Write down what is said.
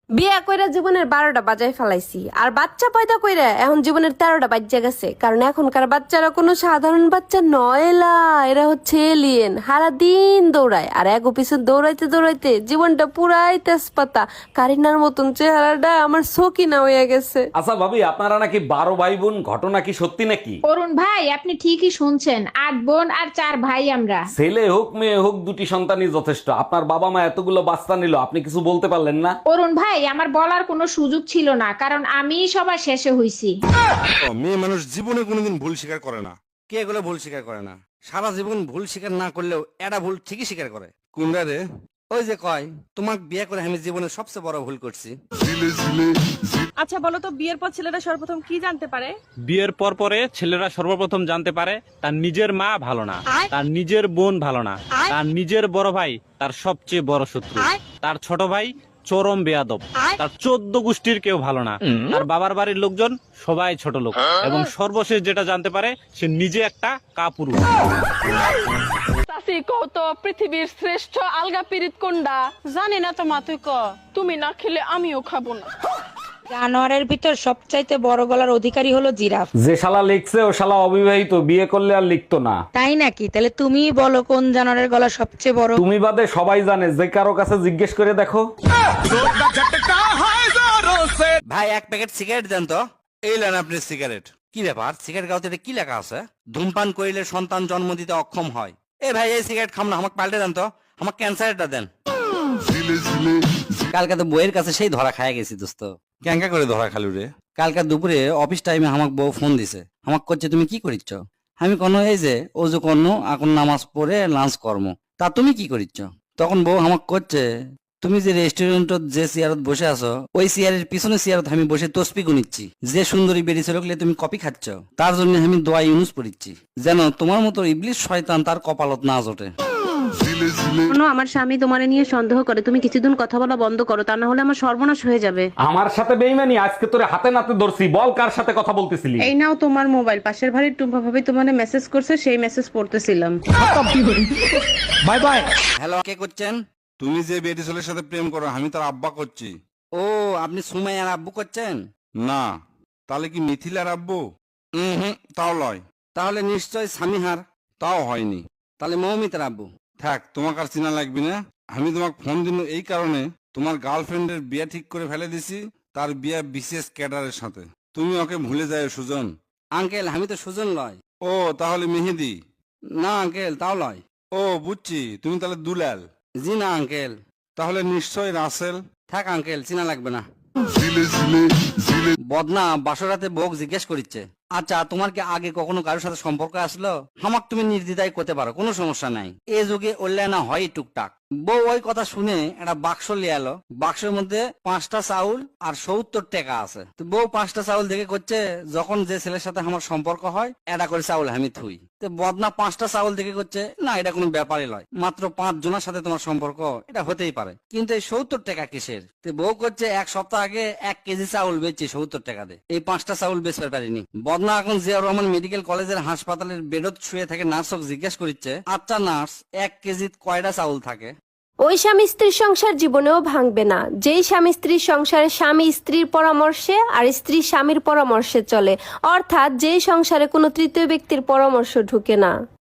বিয়া কইরা জীবনের 12টা বাজায় ফেলাইছি, আর বাচ্চা পয়দা কইরা এখন জীবনের 13টা বাজ্যা গেছে। কারণ এখনকার বাচ্চারা কোনো সাধারণ বাচ্চা নয়লা, এরা হচ্ছে এলিয়েন। সারা দিন দৌড়ায়, আর এক পিছন দৌড়াইতে দৌড়াইতে জীবনটা পুরাই তেজপাতা। কারিনার মতন চেহারাটা আমার সকিনা হয়ে গেছে। আচ্ছা ভাবি, আপনারা নাকি 12 ভাই বোন, ঘটনা কি সত্যি নাকি? অরুণ ভাই, আপনি ঠিকই শুনছেন। 8 বোন আর 4 ভাই আমরা। ছেলে হোক মেয়ে হোক, দুটি সন্তানই যথেষ্ট। আপনার বাবা মা এতগুলো বাচ্চা নিল, আপনি কিছু বলতে পারলেন না? অরুণ ভাই, আমার বলার কোনো সুযোগ ছিল না, কারণ আমি সবার শেষে হইছি। মেয়ে মানুষ জীবনে কোনোদিন ভুল স্বীকার করে না। কে এগুলো ভুল স্বীকার করে না? সারা জীবন ভুল স্বীকার না করলেও এটা ভুল ঠিকই স্বীকার করে। কোনটা রে? ওই যে কয়, তোমাকে বিয়ে করে আমি জীবনে সবচেয়ে বড় ভুল করছি। আচ্ছা বলো তো, বিয়ের পর ছেলেরা সর্বপ্রথম কি জানতে পারে? বিয়ের পর পরে ছেলেরা সর্বপ্রথম জানতে পারে তার নিজের মা ভালো না, তার নিজের বোন ভালো না, তার নিজের বড় ভাই তার সবচেয়ে বড় শত্রু, তার ছোট ভাই চরম বেয়াদব, তার 14 গোষ্ঠীর কেউ ভালো না, তার বাবার বাড়ির লোকজন সবাই ছোট লোক, এবং সর্বশেষ যেটা জানতে পারে সে নিজে একটা কাপুরুষ। চাচি কও তো, পৃথিবীর শ্রেষ্ঠ আলগা পিরিত কোনডা? জানি না তো মা, তুই ক। তুমি না খেলে আমিও খাবো না। জানোয়ারের ভিতর সবচাইতে বড় গলার অধিকারী হলো জিরাফ। যে শালা লিখছে ও শালা অবিবাহিত, বিয়ে করলে আর লিখতো না। তাই নাকি? তাহলে তুমি বলো কোন জানোয়ারের গলা সবচেয়ে বড়? তুমি বাদে সবাই জানে, যে কারো কাছে জিজ্ঞেস করে দেখো। ভাই, এক প্যাকেট সিগারেট দেন তো। এই নেন আপনি সিগারেট। কি ব্যাপার, সিগারেট গাউতে কি লেখা আছে? ধূমপান করিলে সন্তান জন্ম দিতে অক্ষম হয়। এ ভাই, এই সিগারেট খাম না, আমাকে পাল্টে দেন তো। আমাকে ক্যান্সারটা দেন। কালকে তো বইয়ের কাছে সেই ধরা খায় গেছি দোস্ত। ক্যাঙ্কা করে ধরা খালু রে? কালকে দুপুরে অফিস টাইমে আমাকে বউ ফোন দিছে। আমাকে করছে, তুমি কি করিচ্ছ? আমি কোনো এই যে অজু কর্ণ এখন নামাজ পড়ে লাঞ্চ কর্ম, তা তুমি কি করিচ্ছ? তখন বউ আমাকে করছে, তুমি যে রেস্টুরেন্টত যে চেয়ারত বসে আছো, ওই চেয়ারের পিছনে চেয়ারত আমি বসে তসবি গুনিচ্ছি। যে সুন্দরী বেরিয়েছে রকলে তুমি কপি খাচ্ছ, তার জন্য আমি দোয়া ইউনুস পড়িচ্ছি, যেন তোমার মতো ইবলিশ শয়তান তার কপালত না জোটে। আমার স্বামী তোমারে নিয়ে সন্দেহ করে, তুমি কিছুদিন কথা বলা বন্ধ করো, তা না হলে আমার সর্বনাশ হয়ে যাবে। আমার সাথে বেইমানি? আজকে তোরে হাতে নাতে ধরছি, বল কার সাথে কথা বলতেছিলি? এই নাও তোমার মোবাইল, পাশের বাড়ির টুম্পা ভাবি তোমারে মেসেজ করছে, সেই মেসেজ পড়তেছিলাম। Bye bye. হ্যালো, কে করছেন? তুমি যে বেটি ছেলের সাথে প্রেম করো, আমি তার আব্বা করছি। ও, আপনি সুমাইয়ার আব্বু করছেন? না, তাহলে কি মিথিলার আব্বু? তাও লয়। তাহলে নিশ্চয় স্বামীহার। তাও হয়নি। তাহলে মৌমিতার আব্বু। থাক, তোমাকে আর চিনা লাগবে না। আমি তোমাকে ফোন দিন এই কারণে, তোমার গার্লফ্রেন্ডের বিয়ে ঠিক করে ফেলে দিছি, তার বিয়ে বিশেষ ক্যাডারের সাথে। তুমি ওকে ভুলে যায় সুজন। আঙ্কেল, আমি তো সুজন লয়। ও, তাহলে মেহেদি? না আঙ্কেল, তাও লয়। ও বুঝছি, তুমি তাহলে দুলাল। জি না আঙ্কেল। তাহলে নিশ্চয় রাসেল। থাক আঙ্কেল, চিনা লাগবে না। বদনা বাসরাতে বউক জিজ্ঞেস করিচ্ছে, আচ্ছা তোমার কি আগে কখনো কারোর সাথে সম্পর্ক আসলো? আমাক তুমি নির্দ্বিধায় করতে পারো, কোনো সমস্যা নাই। এ যুগে অল্যায় না হয় টুকটাক। বউ ওই কথা শুনে একটা বাক্স লিয়ে এলো। বাক্সের মধ্যে 5টা চাউল আর 70 টাকা আছে। তো বউ 5টা চাউল দেখে করছে, যখন যে ছেলের সাথে আমার সম্পর্ক হয় এটা করে চাউল আমি থুই। তো বদনা 5টা চাউল দেখে করছে, না এটা কোনো ব্যাপারই নয়, মাত্র 5 জনের সাথে তোমার সম্পর্ক, এটা হতেই পারে, কিন্তু এই 70 টাকা কিসের? তো বউ করছে, 1 সপ্তাহ আগে 1 কেজি চাউল বেচছি 70 টাকা দিয়ে, এই 5টা চাউল বেচতে পারিনি। বদনা এখন জিয়াউর রহমান মেডিকেল কলেজের হাসপাতালের বেডত শুয়ে থাকে, নার্সক জিজ্ঞেস করছে, আচ্ছা নার্স, 1 কেজিত কয়টা চাউল থাকে? ওই স্বামী স্ত্রীর সংসার জীবনেও ভাঙবে না, যেই স্বামী স্ত্রীর সংসারে স্বামী স্ত্রীর পরামর্শে আর স্ত্রী স্বামীর পরামর্শে চলে, অর্থাৎ যেই সংসারে কোনো তৃতীয় ব্যক্তির পরামর্শ ঢুকে না।